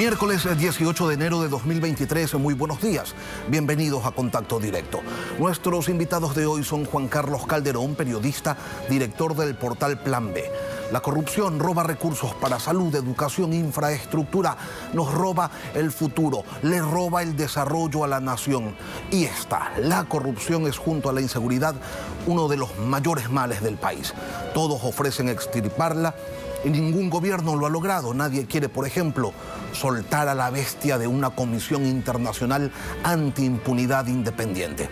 Miércoles 18 de enero de 2023, muy buenos días. Bienvenidos a Contacto Directo. Nuestros invitados de hoy son Juan Carlos Calderón, periodista, director del portal Plan B. La corrupción roba recursos para salud, educación, infraestructura, nos roba el futuro, le roba el desarrollo a la nación. Y la corrupción es junto a la inseguridad uno de los mayores males del país. Todos ofrecen extirparla y ningún gobierno lo ha logrado. Nadie quiere, por ejemplo, soltar a la bestia de una comisión internacional anti-impunidad independiente.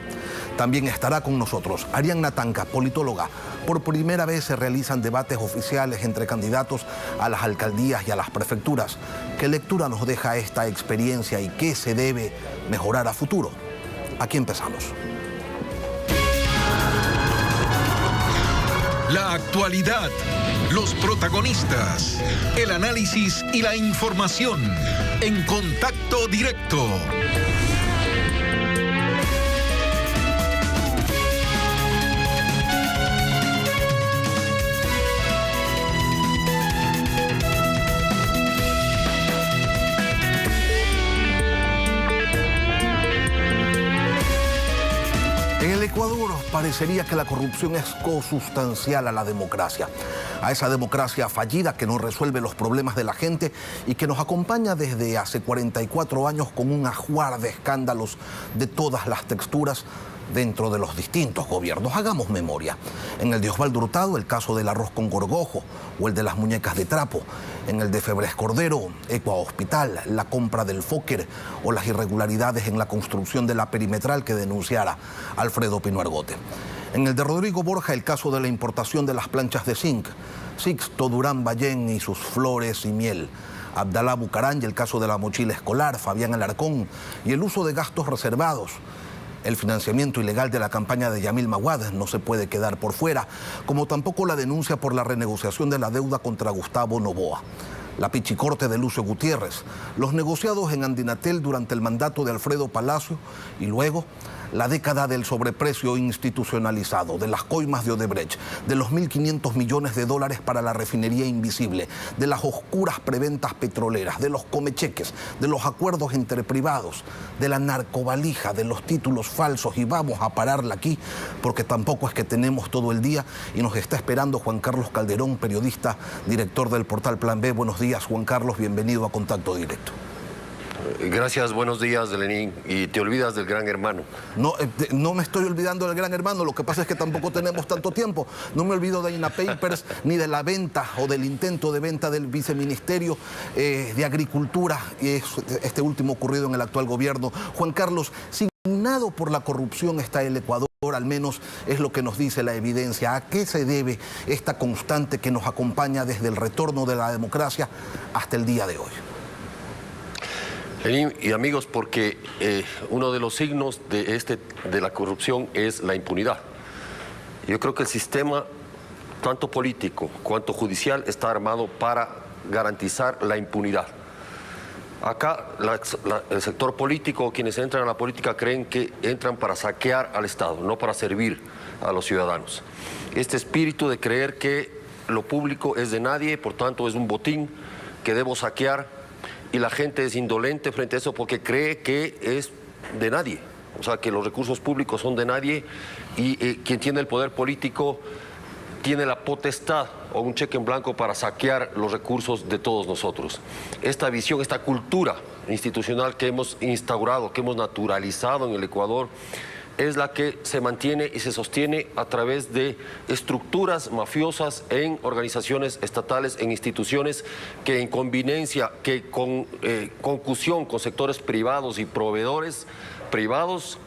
También estará con nosotros Arianna Tanca, politóloga. Por primera vez se realizan debates oficiales entre candidatos a las alcaldías y a las prefecturas. ¿Qué lectura nos deja esta experiencia y qué se debe mejorar a futuro? Aquí empezamos. La actualidad, los protagonistas, el análisis y la información en Contacto Directo. En el Ecuador parecería que la corrupción es consustancial a la democracia, a esa democracia fallida que no resuelve los problemas de la gente y que nos acompaña desde hace 44 años con un ajuar de escándalos de todas las texturas dentro de los distintos gobiernos. Hagamos memoria. En el de Osvaldo Hurtado, el caso del arroz con gorgojo o el de las muñecas de trapo. En el de Febres Cordero, Ecua Hospital, la compra del Fokker o las irregularidades en la construcción de la perimetral que denunciara Alfredo Pino Argote. En el de Rodrigo Borja, el caso de la importación de las planchas de zinc. Sixto Durán Ballén y sus flores y miel. Abdalá Bucaram y el caso de la mochila escolar, Fabián Alarcón y el uso de gastos reservados. El financiamiento ilegal de la campaña de Yamil Maguad no se puede quedar por fuera, como tampoco la denuncia por la renegociación de la deuda contra Gustavo Noboa. La pichicorte de Lucio Gutiérrez, los negociados en Andinatel durante el mandato de Alfredo Palacio y luego la década del sobreprecio institucionalizado, de las coimas de Odebrecht, de los 1.500 millones de dólares para la refinería invisible, de las oscuras preventas petroleras, de los comecheques, de los acuerdos entre privados, de la narcovalija, de los títulos falsos. Y vamos a pararla aquí porque tampoco es que tenemos todo el día y nos está esperando Juan Carlos Calderón, periodista, director del portal Plan B. Buenos días, Juan Carlos, bienvenido a Contacto Directo. Gracias, buenos días, Lenín. Y te olvidas del Gran Hermano. No me estoy olvidando del Gran Hermano, lo que pasa es que tampoco tenemos tanto tiempo. No me olvido de INA Papers, ni de la venta o del intento de venta del viceministerio de Agricultura, este último ocurrido en el actual gobierno. Juan Carlos, signado por la corrupción está el Ecuador, al menos es lo que nos dice la evidencia. ¿A qué se debe esta constante que nos acompaña desde el retorno de la democracia hasta el día de hoy? Lenín y amigos, porque uno de los signos de la corrupción es la impunidad. Yo creo que el sistema, tanto político cuanto judicial, está armado para garantizar la impunidad. Acá el sector político, quienes entran a la política, creen que entran para saquear al Estado, no para servir a los ciudadanos. Este espíritu de creer que lo público es de nadie, por tanto es un botín que debo saquear, y la gente es indolente frente a eso porque cree que es de nadie, o sea, que los recursos públicos son de nadie y quien tiene el poder político tiene la potestad o un cheque en blanco para saquear los recursos de todos nosotros. Esta visión, esta cultura institucional que hemos instaurado, que hemos naturalizado en el Ecuador, es la que se mantiene y se sostiene a través de estructuras mafiosas en organizaciones estatales, en instituciones que en conveniencia, que con concusión con sectores privados y proveedores privados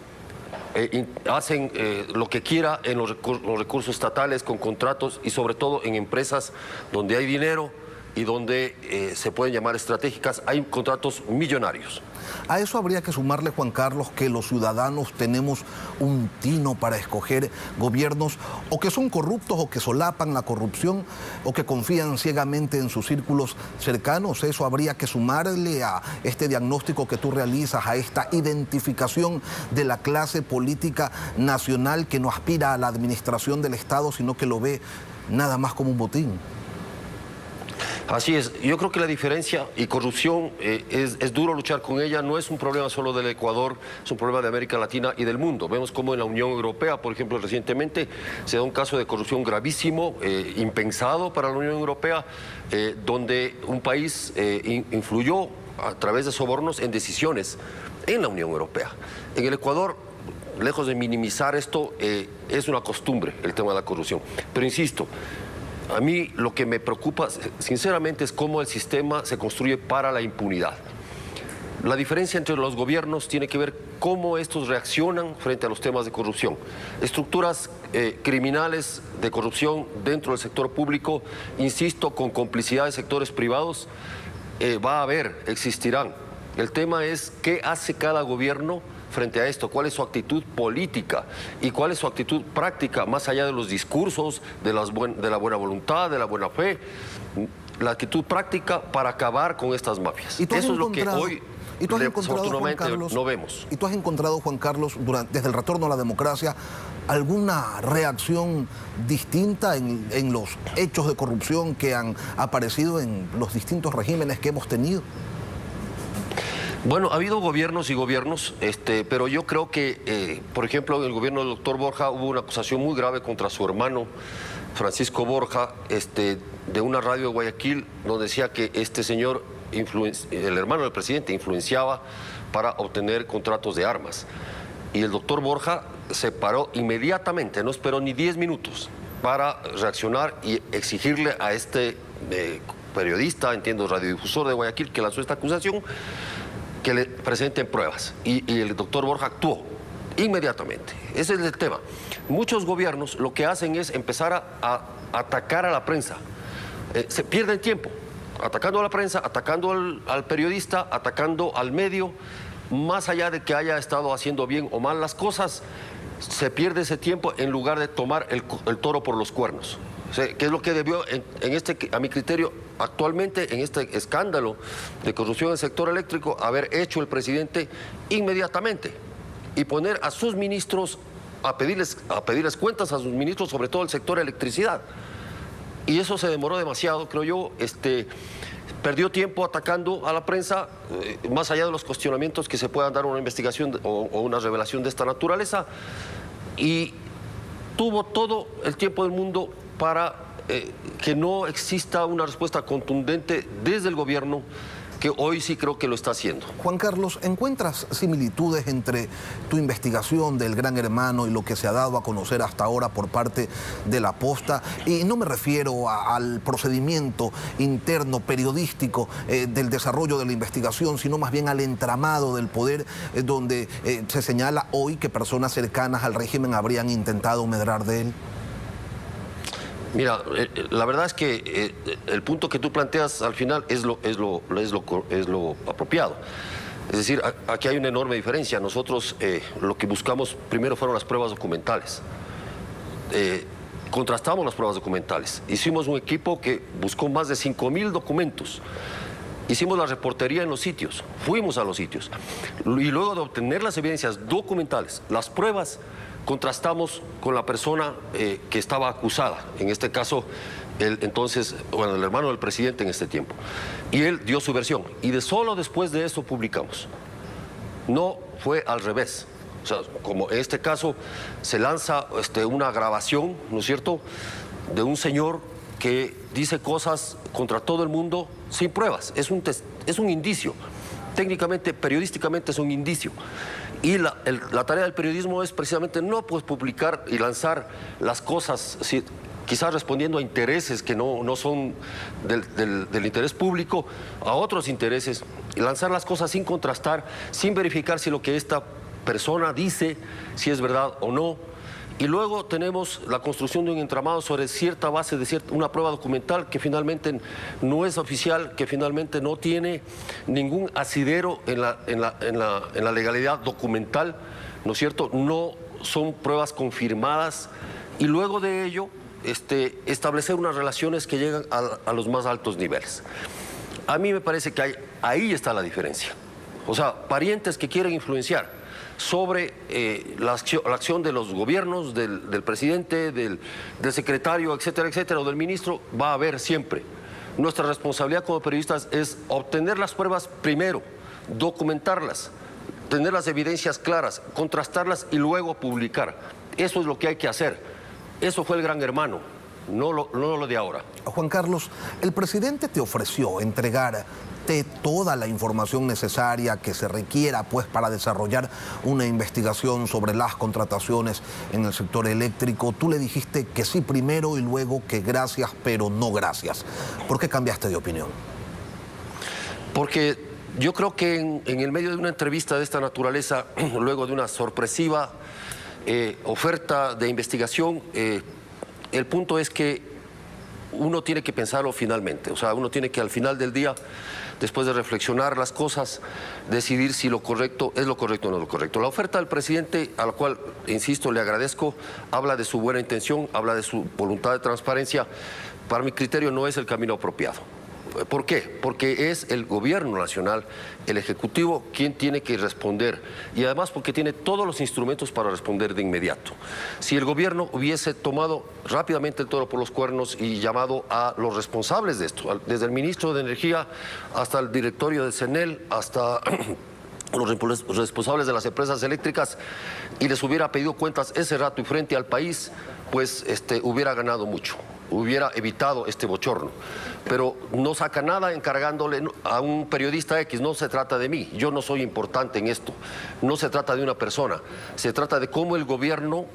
hacen lo que quiera en los recursos estatales, con contratos y sobre todo en empresas donde hay dinero y donde se pueden llamar estratégicas, hay contratos millonarios. A eso habría que sumarle, Juan Carlos, que los ciudadanos tenemos un tino para escoger gobiernos o que son corruptos o que solapan la corrupción o que confían ciegamente en sus círculos cercanos. Eso habría que sumarle a este diagnóstico que tú realizas, a esta identificación de la clase política nacional que no aspira a la administración del Estado, sino que lo ve nada más como un botín. Así es, yo creo que la diferencia y corrupción es duro luchar con ella, no es un problema solo del Ecuador, es un problema de América Latina y del mundo. Vemos como en la Unión Europea, por ejemplo, recientemente se da un caso de corrupción gravísimo, impensado para la Unión Europea, donde un país influyó a través de sobornos en decisiones en la Unión Europea. En el Ecuador, lejos de minimizar esto, es una costumbre el tema de la corrupción. Pero insisto, a mí lo que me preocupa, sinceramente, es cómo el sistema se construye para la impunidad. La diferencia entre los gobiernos tiene que ver cómo estos reaccionan frente a los temas de corrupción. Estructuras criminales de corrupción dentro del sector público, insisto, con complicidad de sectores privados, va a haber, existirán. El tema es qué hace cada gobierno frente a esto, cuál es su actitud política y cuál es su actitud práctica, más allá de los discursos, de la buena voluntad, de la buena fe, la actitud práctica para acabar con estas mafias. Eso es lo que hoy desafortunadamente no vemos. ¿Y tú has encontrado, Juan Carlos, desde el retorno a la democracia, alguna reacción distinta en los hechos de corrupción que han aparecido en los distintos regímenes que hemos tenido? Bueno, ha habido gobiernos y gobiernos, pero yo creo que, por ejemplo, en el gobierno del doctor Borja hubo una acusación muy grave contra su hermano, Francisco Borja, de una radio de Guayaquil, donde decía que este señor, el hermano del presidente, influenciaba para obtener contratos de armas. Y el doctor Borja se paró inmediatamente, no esperó ni 10 minutos para reaccionar y exigirle a este periodista, entiendo, radiodifusor de Guayaquil, que lanzó esta acusación, que le presenten pruebas. Y el doctor Borja actuó inmediatamente. Ese es el tema. Muchos gobiernos lo que hacen es empezar a atacar a la prensa. Se pierden tiempo atacando a la prensa, atacando al periodista, atacando al medio. Más allá de que haya estado haciendo bien o mal las cosas, se pierde ese tiempo en lugar de tomar el toro por los cuernos. O sea, ¿qué es lo que debió, a mi criterio, actualmente en este escándalo de corrupción en el sector eléctrico, haber hecho el presidente inmediatamente y poner a sus ministros a pedirles cuentas a sus ministros, sobre todo el sector electricidad? Y eso se demoró demasiado, creo yo. Perdió tiempo atacando a la prensa, más allá de los cuestionamientos que se puedan dar una investigación o una revelación de esta naturaleza, y tuvo todo el tiempo del mundo para que no exista una respuesta contundente desde el gobierno, que hoy sí creo que lo está haciendo. Juan Carlos, ¿encuentras similitudes entre tu investigación del Gran Hermano y lo que se ha dado a conocer hasta ahora por parte de la Posta? Y no me refiero al procedimiento interno periodístico del desarrollo de la investigación, sino más bien al entramado del poder, donde se señala hoy que personas cercanas al régimen habrían intentado medrar de él. Mira, la verdad es que el punto que tú planteas al final es lo apropiado. Es decir, aquí hay una enorme diferencia. Nosotros lo que buscamos primero fueron las pruebas documentales. Contrastamos las pruebas documentales. Hicimos un equipo que buscó más de 5.000 documentos. Hicimos la reportería en los sitios, fuimos a los sitios. Y luego de obtener las evidencias documentales, las pruebas, contrastamos con la persona que estaba acusada, en este caso el hermano del presidente en este tiempo, y él dio su versión, y solo después de eso publicamos. No fue al revés. O sea, como en este caso se lanza una grabación, ¿no es cierto?, de un señor que dice cosas contra todo el mundo sin pruebas. Es un indicio. Técnicamente, periodísticamente es un indicio. Y la tarea del periodismo es precisamente no publicar y lanzar las cosas, quizás respondiendo a intereses que no son del interés público, a otros intereses, y lanzar las cosas sin contrastar, sin verificar si lo que esta persona dice, si es verdad o no. Y luego tenemos la construcción de un entramado sobre cierta base de una prueba documental que finalmente no es oficial, que finalmente no tiene ningún asidero en la legalidad documental, ¿no es cierto? No son pruebas confirmadas, y luego de ello establecer unas relaciones que llegan a los más altos niveles. A mí me parece que ahí está la diferencia. O sea, parientes que quieren influenciar sobre la acción de los gobiernos, del presidente, del secretario, etcétera, etcétera, o del ministro, va a haber siempre. Nuestra responsabilidad como periodistas es obtener las pruebas primero, documentarlas, tener las evidencias claras, contrastarlas y luego publicar. Eso es lo que hay que hacer. Eso fue el Gran Hermano, no lo de ahora. Juan Carlos, el presidente te ofreció entregarte toda la información necesaria que se requiera pues para desarrollar una investigación sobre las contrataciones en el sector eléctrico. Tú le dijiste que sí primero y luego que gracias, pero no gracias. ¿Por qué cambiaste de opinión? Porque yo creo que en el medio de una entrevista de esta naturaleza, luego de una sorpresiva oferta de investigación, el punto es que uno tiene que pensarlo finalmente. O sea, uno tiene que al final del día, después de reflexionar las cosas, decidir si lo correcto es lo correcto o no es lo correcto. La oferta del presidente, a la cual, insisto, le agradezco, habla de su buena intención, habla de su voluntad de transparencia. Para mi criterio no es el camino apropiado. ¿Por qué? Porque es el gobierno nacional, el ejecutivo, quien tiene que responder, y además porque tiene todos los instrumentos para responder de inmediato. Si el gobierno hubiese tomado rápidamente el toro por los cuernos y llamado a los responsables de esto, desde el ministro de Energía hasta el directorio de CENEL, hasta los responsables de las empresas eléctricas, y les hubiera pedido cuentas ese rato y frente al país, pues hubiera ganado mucho, hubiera evitado este bochorno. Pero no saca nada encargándole a un periodista X. No se trata de mí, yo no soy importante en esto, no se trata de una persona, se trata de cómo el gobierno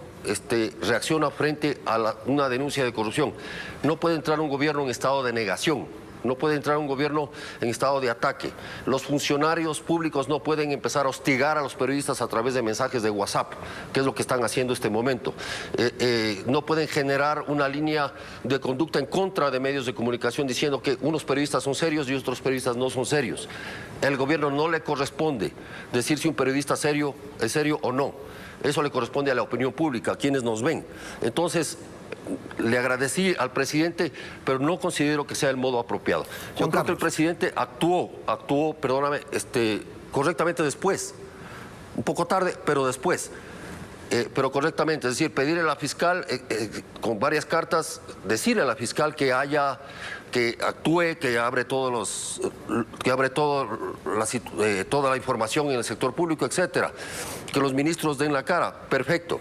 reacciona frente a una denuncia de corrupción. No puede entrar un gobierno en estado de negación. No puede entrar un gobierno en estado de ataque. Los funcionarios públicos no pueden empezar a hostigar a los periodistas a través de mensajes de WhatsApp, que es lo que están haciendo este momento. No pueden generar una línea de conducta en contra de medios de comunicación diciendo que unos periodistas son serios y otros periodistas no son serios. El gobierno no le corresponde decir si un periodista es serio o no. Eso le corresponde a la opinión pública, a quienes nos ven. Entonces, le agradecí al presidente, pero no considero que sea el modo apropiado. Yo creo que el presidente actuó, perdóname, correctamente después. Un poco tarde, pero después. Pero correctamente, es decir, pedirle a la fiscal, con varias cartas, decirle a la fiscal que actúe, que abre toda la información en el sector público, etcétera. Que los ministros den la cara, perfecto.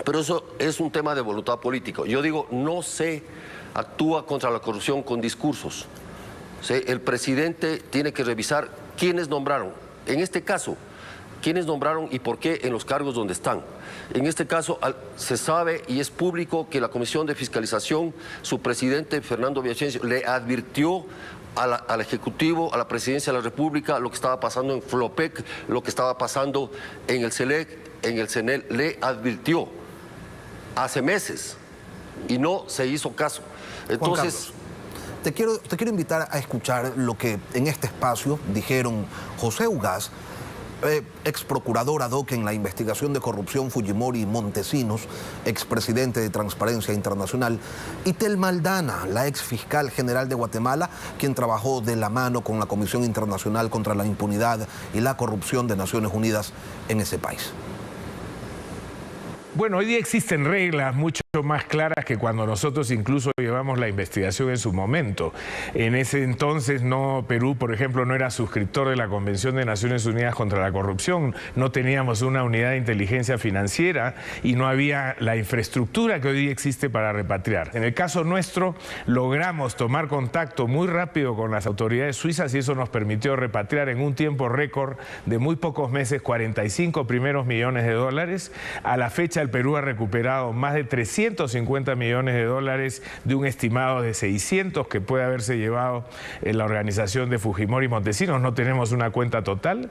Pero eso es un tema de voluntad política. Yo digo, no se actúa contra la corrupción con discursos. El presidente tiene que revisar quiénes nombraron. En este caso, quiénes nombraron y por qué en los cargos donde están. En este caso, se sabe y es público que la Comisión de Fiscalización, su presidente, Fernando Villavicencio, le advirtió al Ejecutivo, a la Presidencia de la República, lo que estaba pasando en Flopec, lo que estaba pasando en el CELEC, en el CENEL, le advirtió hace meses y no se hizo caso. Entonces, te quiero invitar a escuchar lo que en este espacio dijeron José Ugaz, ex procurador ad hoc en la investigación de corrupción Fujimori y Montesinos, expresidente de Transparencia Internacional, y Telma Aldana, la ex fiscal general de Guatemala, quien trabajó de la mano con la Comisión Internacional contra la Impunidad y la Corrupción de Naciones Unidas en ese país. Bueno, hoy día existen reglas mucho más claras que cuando nosotros incluso llevamos la investigación en su momento. En ese entonces Perú, por ejemplo, no era suscriptor de la Convención de Naciones Unidas contra la Corrupción, no teníamos una unidad de inteligencia financiera y no había la infraestructura que hoy día existe para repatriar. En el caso nuestro, logramos tomar contacto muy rápido con las autoridades suizas y eso nos permitió repatriar en un tiempo récord de muy pocos meses 45 primeros millones de dólares. A la fecha el Perú ha recuperado más de 350 millones de dólares de un estimado de 600 que puede haberse llevado en la organización de Fujimori y Montesinos. No tenemos una cuenta total,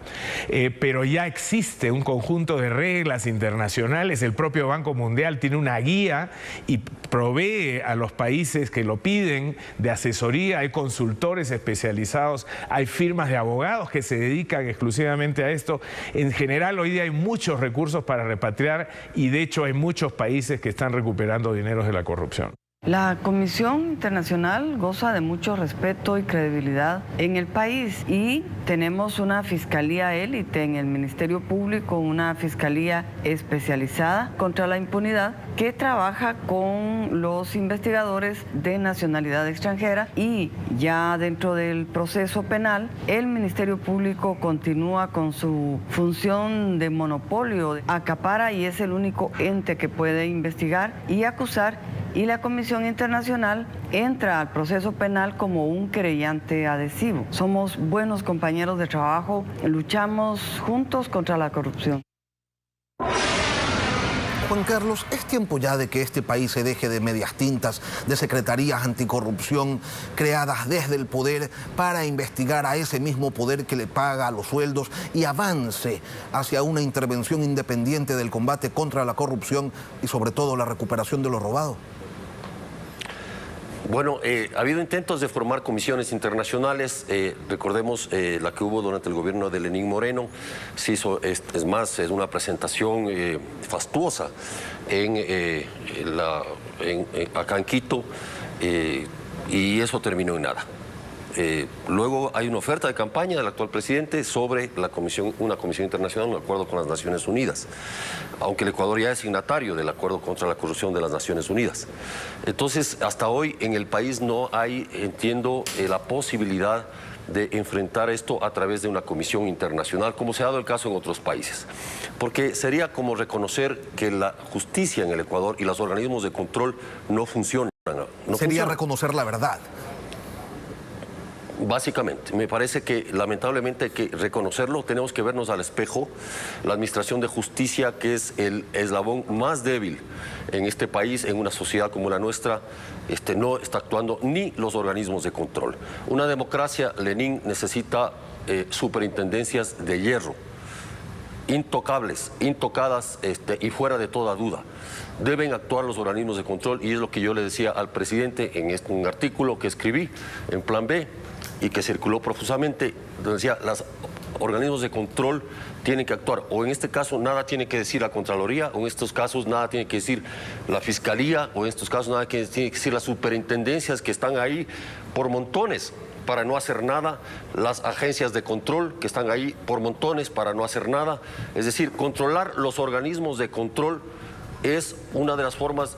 pero ya existe un conjunto de reglas internacionales. El propio Banco Mundial tiene una guía y provee a los países que lo piden de asesoría. Hay consultores especializados, hay firmas de abogados que se dedican exclusivamente a esto. En general, hoy día hay muchos recursos para repatriar y de hecho hay muchos países que están recuperando dineros de la corrupción. La Comisión Internacional goza de mucho respeto y credibilidad en el país y tenemos una fiscalía élite en el Ministerio Público, una fiscalía especializada contra la impunidad que trabaja con los investigadores de nacionalidad extranjera, y ya dentro del proceso penal el Ministerio Público continúa con su función de monopolio, acapara y es el único ente que puede investigar y acusar, y la Comisión Internacional entra al proceso penal como un querellante adhesivo. Somos buenos compañeros de trabajo, luchamos juntos contra la corrupción. Juan Carlos, es tiempo ya de que este país se deje de medias tintas, de secretarías anticorrupción creadas desde el poder para investigar a ese mismo poder que le paga los sueldos, y avance hacia una intervención independiente del combate contra la corrupción y sobre todo la recuperación de lo robado. Bueno, ha habido intentos de formar comisiones internacionales, recordemos la que hubo durante el gobierno de Lenín Moreno, se hizo, es más, es una presentación fastuosa acá en Quito, y eso terminó en nada. Luego hay una oferta de campaña del actual presidente sobre una comisión internacional, un acuerdo con las Naciones Unidas, aunque el Ecuador ya es signatario del acuerdo contra la corrupción de las Naciones Unidas. Entonces, hasta hoy en el país no hay, entiendo, la posibilidad de enfrentar esto a través de una comisión internacional, como se ha dado el caso en otros países. Porque sería como reconocer que la justicia en el Ecuador y los organismos de control no funcionan. Sería reconocer la verdad. Básicamente, me parece que lamentablemente hay que reconocerlo, tenemos que vernos al espejo. La administración de justicia, que es el eslabón más débil en este país, en una sociedad como la nuestra, no está actuando ni los organismos de control. Una democracia, Lenín, necesita superintendencias de hierro, intocables, intocadas y fuera de toda duda. Deben actuar los organismos de control, y es lo que yo le decía al presidente en un artículo que escribí en Plan B y que circuló profusamente, donde decía, los organismos de control tienen que actuar, o en este caso nada tiene que decir la Contraloría, o en estos casos nada tiene que decir la Fiscalía, o en estos casos nada tiene que decir las superintendencias que están ahí por montones para no hacer nada, las agencias de control que están ahí por montones para no hacer nada. Es decir, controlar los organismos de control es una de las formas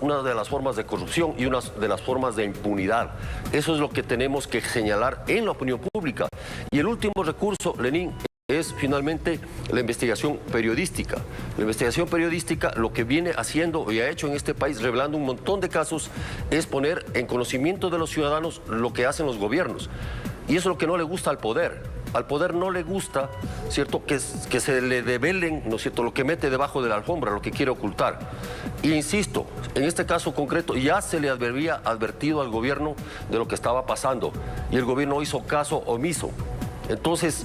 de corrupción y una de las formas de impunidad. Eso es lo que tenemos que señalar en la opinión pública. Y el último recurso, Lenín, es finalmente la investigación periodística. La investigación periodística lo que viene haciendo y ha hecho en este país, revelando un montón de casos, es poner en conocimiento de los ciudadanos lo que hacen los gobiernos. Y eso es lo que no le gusta al poder. Al poder no le gusta, ¿cierto?, que se le develen, ¿no es cierto?, lo que mete debajo de la alfombra, lo que quiere ocultar. E insisto, en este caso concreto ya se le había advertido al gobierno de lo que estaba pasando y el gobierno hizo caso omiso. Entonces,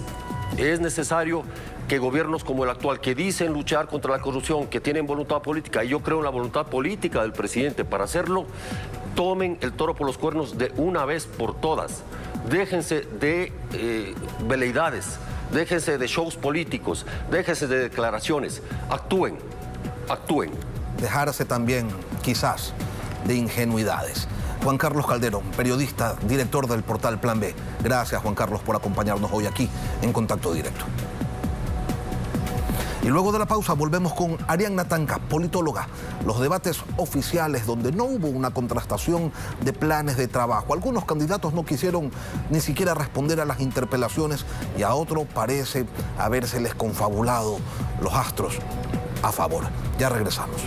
es necesario que gobiernos como el actual, que dicen luchar contra la corrupción, que tienen voluntad política, y yo creo en la voluntad política del presidente para hacerlo, tomen el toro por los cuernos de una vez por todas. Déjense de veleidades, déjense de shows políticos, déjense de declaraciones, actúen. Dejarse también, quizás, de ingenuidades. Juan Carlos Calderón, periodista, director del portal Plan B. Gracias, Juan Carlos, por acompañarnos hoy aquí en Contacto Directo. Y luego de la pausa volvemos con Arianna Tanca, politóloga. Los debates oficiales donde no hubo una contrastación de planes de trabajo. Algunos candidatos no quisieron ni siquiera responder a las interpelaciones y a otro parece habérseles confabulado los astros a favor. Ya regresamos.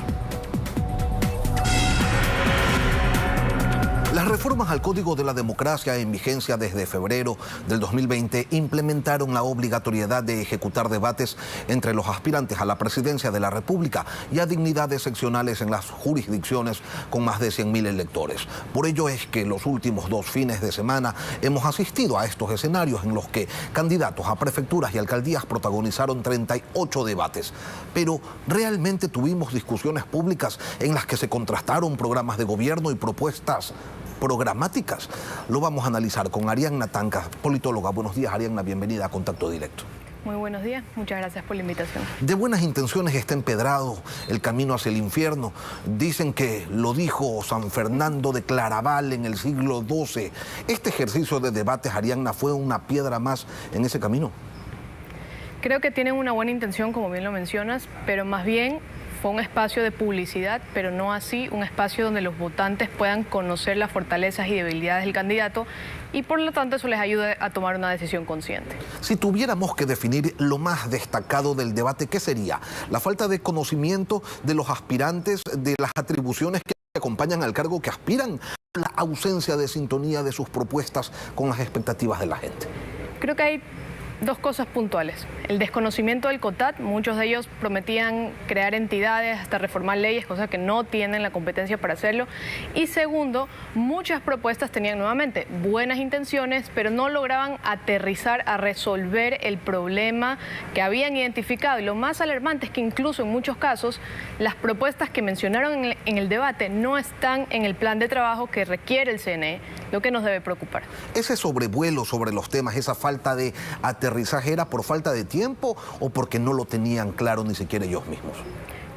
Las reformas al Código de la Democracia en vigencia desde febrero del 2020 implementaron la obligatoriedad de ejecutar debates entre los aspirantes a la presidencia de la República y a dignidades seccionales en las jurisdicciones con más de 100.000 electores. Por ello es que los últimos 2 fines de semana hemos asistido a estos escenarios en los que candidatos a prefecturas y alcaldías protagonizaron 38 debates. Pero ¿realmente tuvimos discusiones públicas en las que se contrastaron programas de gobierno y propuestas programáticas? Lo vamos a analizar con Arianna Tanca, politóloga. Buenos días, Arianna, bienvenida a Contacto Directo. Muy buenos días, muchas gracias por la invitación. De buenas intenciones está empedrado el camino hacia el infierno. Dicen que lo dijo San Fernando de Claraval en el siglo XII. ¿Este ejercicio de debates, Arianna, fue una piedra más en ese camino? Creo que tienen una buena intención, como bien lo mencionas, pero más bien fue un espacio de publicidad, pero no así un espacio donde los votantes puedan conocer las fortalezas y debilidades del candidato y por lo tanto eso les ayuda a tomar una decisión consciente. Si tuviéramos que definir lo más destacado del debate, ¿qué sería? ¿La falta de conocimiento de los aspirantes, de las atribuciones que acompañan al cargo que aspiran, la ausencia de sintonía de sus propuestas con las expectativas de la gente? Creo que hay dos cosas puntuales. El desconocimiento del COTAD, muchos de ellos prometían crear entidades, hasta reformar leyes, cosas que no tienen la competencia para hacerlo. Y segundo, muchas propuestas tenían nuevamente buenas intenciones, pero no lograban aterrizar a resolver el problema que habían identificado. Y lo más alarmante es que incluso en muchos casos las propuestas que mencionaron en el debate no están en el plan de trabajo que requiere el CNE, lo que nos debe preocupar. Ese sobrevuelo sobre los temas, esa falta de aterrizaje, ¿era por falta de tiempo o porque no lo tenían claro ni siquiera ellos mismos?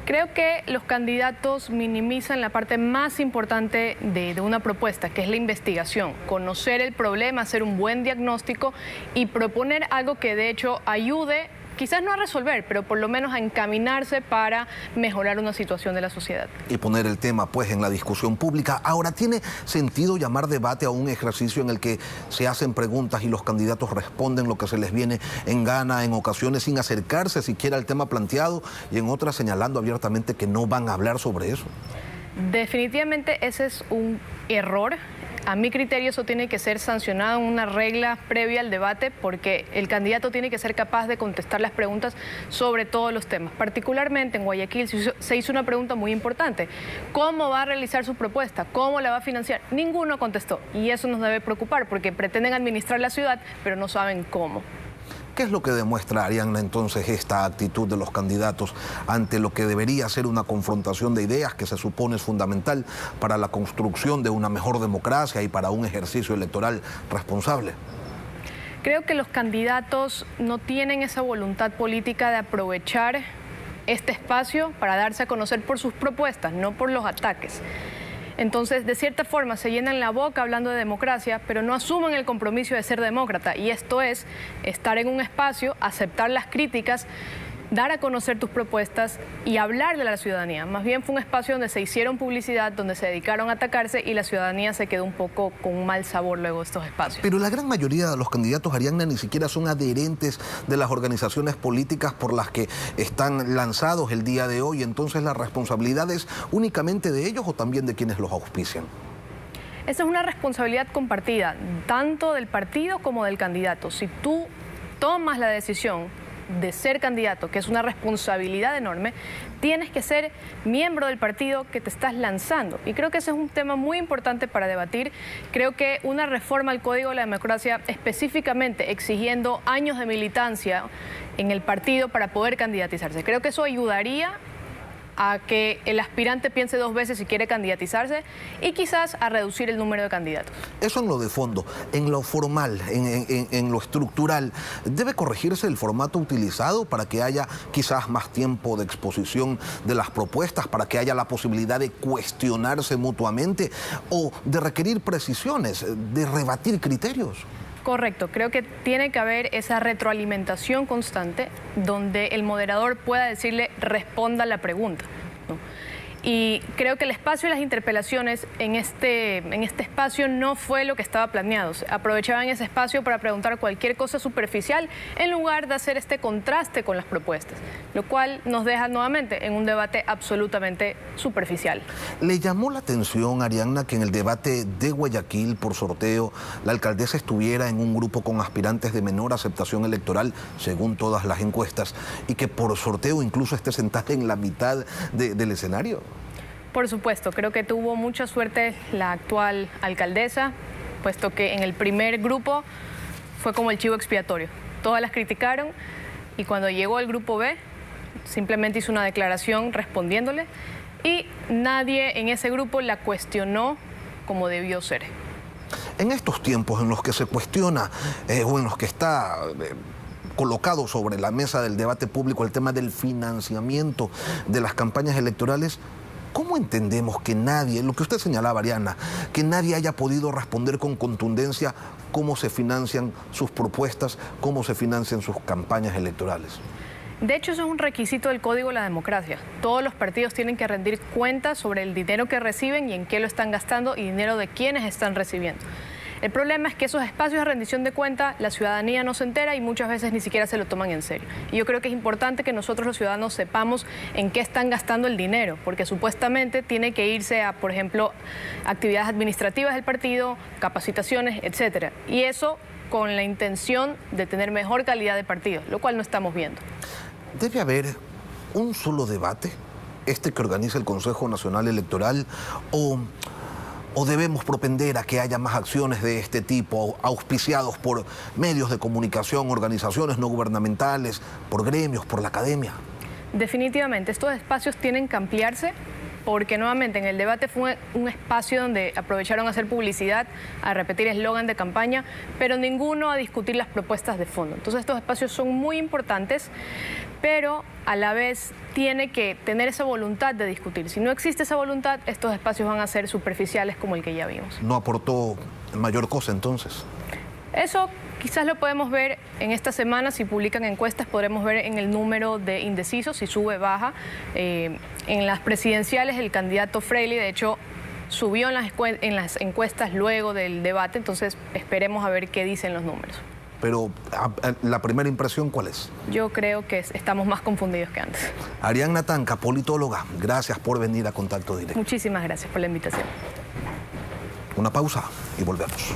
Creo que los candidatos minimizan la parte más importante de una propuesta, que es la investigación, conocer el problema, hacer un buen diagnóstico y proponer algo que de hecho ayude, quizás no a resolver, pero por lo menos a encaminarse para mejorar una situación de la sociedad. Y poner el tema pues en la discusión pública. Ahora, ¿tiene sentido llamar debate a un ejercicio en el que se hacen preguntas y los candidatos responden lo que se les viene en gana, en ocasiones sin acercarse siquiera al tema planteado y en otras señalando abiertamente que no van a hablar sobre eso? Definitivamente ese es un error. A mi criterio eso tiene que ser sancionado en una regla previa al debate porque el candidato tiene que ser capaz de contestar las preguntas sobre todos los temas. Particularmente en Guayaquil se hizo una pregunta muy importante. ¿Cómo va a realizar su propuesta? ¿Cómo la va a financiar? Ninguno contestó y eso nos debe preocupar porque pretenden administrar la ciudad pero no saben cómo. ¿Qué es lo que demuestra, Arianna, entonces esta actitud de los candidatos ante lo que debería ser una confrontación de ideas que se supone es fundamental para la construcción de una mejor democracia y para un ejercicio electoral responsable? Creo que los candidatos no tienen esa voluntad política de aprovechar este espacio para darse a conocer por sus propuestas, no por los ataques. Entonces, de cierta forma, se llenan la boca hablando de democracia, pero no asumen el compromiso de ser demócrata. Y esto es estar en un espacio, aceptar las críticas, dar a conocer tus propuestas y hablarle a la ciudadanía. Más bien fue un espacio donde se hicieron publicidad, donde se dedicaron a atacarse y la ciudadanía se quedó un poco con un mal sabor luego de estos espacios. Pero la gran mayoría de los candidatos, Arianna, ni siquiera son adherentes de las organizaciones políticas por las que están lanzados el día de hoy. Entonces, ¿la responsabilidad es únicamente de ellos o también de quienes los auspician? Esa es una responsabilidad compartida, tanto del partido como del candidato. Si tú tomas la decisión de ser candidato, que es una responsabilidad enorme, tienes que ser miembro del partido que te estás lanzando. Y creo que ese es un tema muy importante para debatir. Creo que una reforma al Código de la Democracia, específicamente exigiendo años de militancia en el partido para poder candidatizarse, creo que eso ayudaría a que el aspirante piense dos veces si quiere candidatizarse y quizás a reducir el número de candidatos. Eso en lo de fondo. En lo formal, en lo estructural, ¿debe corregirse el formato utilizado para que haya quizás más tiempo de exposición de las propuestas, para que haya la posibilidad de cuestionarse mutuamente o de requerir precisiones, de rebatir criterios? Correcto, creo que tiene que haber esa retroalimentación constante donde el moderador pueda decirle responda la pregunta, ¿no? Y creo que el espacio de las interpelaciones en este espacio no fue lo que estaba planeado. Aprovechaban ese espacio para preguntar cualquier cosa superficial en lugar de hacer este contraste con las propuestas, lo cual nos deja nuevamente en un debate absolutamente superficial. ¿Le llamó la atención, Arianna, que en el debate de Guayaquil por sorteo la alcaldesa estuviera en un grupo con aspirantes de menor aceptación electoral, según todas las encuestas, y que por sorteo incluso esté sentada en la mitad del escenario? Por supuesto, creo que tuvo mucha suerte la actual alcaldesa, puesto que en el primer grupo fue como el chivo expiatorio. Todas las criticaron y cuando llegó el grupo B, simplemente hizo una declaración respondiéndole y nadie en ese grupo la cuestionó como debió ser. En estos tiempos en los que se cuestiona o en los que está colocado sobre la mesa del debate público el tema del financiamiento de las campañas electorales, ¿cómo entendemos que nadie, lo que usted señalaba, Ariana, que nadie haya podido responder con contundencia cómo se financian sus propuestas, cómo se financian sus campañas electorales? De hecho, eso es un requisito del Código de la Democracia. Todos los partidos tienen que rendir cuentas sobre el dinero que reciben y en qué lo están gastando y dinero de quiénes están recibiendo. El problema es que esos espacios de rendición de cuenta la ciudadanía no se entera y muchas veces ni siquiera se lo toman en serio. Y yo creo que es importante que nosotros los ciudadanos sepamos en qué están gastando el dinero, porque supuestamente tiene que irse a, por ejemplo, actividades administrativas del partido, capacitaciones, etcétera. Y eso con la intención de tener mejor calidad de partido, lo cual no estamos viendo. ¿Debe haber un solo debate, este que organiza el Consejo Nacional Electoral, o debemos propender a que haya más acciones de este tipo, auspiciados por medios de comunicación, organizaciones no gubernamentales, por gremios, por la academia? Definitivamente, estos espacios tienen que ampliarse, porque nuevamente en el debate fue un espacio donde aprovecharon a hacer publicidad, a repetir eslogan de campaña, pero ninguno a discutir las propuestas de fondo. Entonces estos espacios son muy importantes, pero a la vez tiene que tener esa voluntad de discutir. Si no existe esa voluntad, estos espacios van a ser superficiales como el que ya vimos. ¿No aportó mayor cosa entonces? Eso quizás lo podemos ver en esta semana, si publican encuestas podremos ver en el número de indecisos, si sube, baja. En las presidenciales el candidato Freire, de hecho, subió en las encuestas luego del debate, entonces esperemos a ver qué dicen los números. Pero la primera impresión, ¿cuál es? Yo creo que estamos más confundidos que antes. Ariana Tanca, politóloga, gracias por venir a Contacto Directo. Muchísimas gracias por la invitación. Una pausa y volvemos.